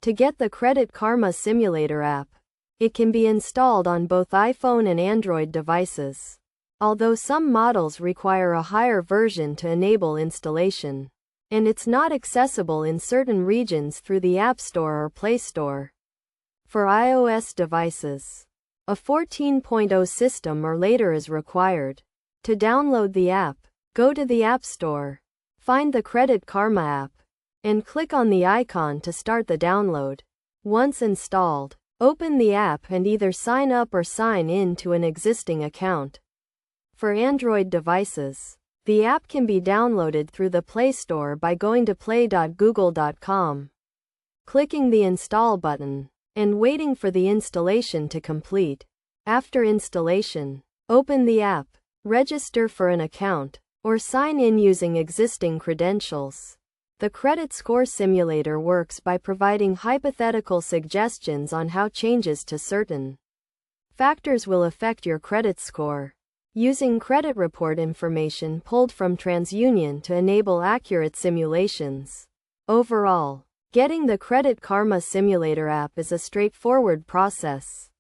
To get the Credit Karma Simulator app, it can be installed on both iPhone and Android devices, although some models require a higher version to enable installation, and it's not accessible in certain regions through the App Store or Play Store. For iOS devices, a 14.0 system or later is required. To download the app, go to the App Store, find the Credit Karma app, and click on the icon to start the download. Once installed, open the app and either sign up or sign in to an existing account. For Android devices, the app can be downloaded through the Play Store by going to play.google.com, clicking the Install button, and waiting for the installation to complete. After installation, open the app, register for an account, or sign in using existing credentials. The Credit Score Simulator works by providing hypothetical suggestions on how changes to certain factors will affect your credit score, using credit report information pulled from TransUnion to enable accurate simulations. Overall, getting the Credit Karma Simulator app is a straightforward process.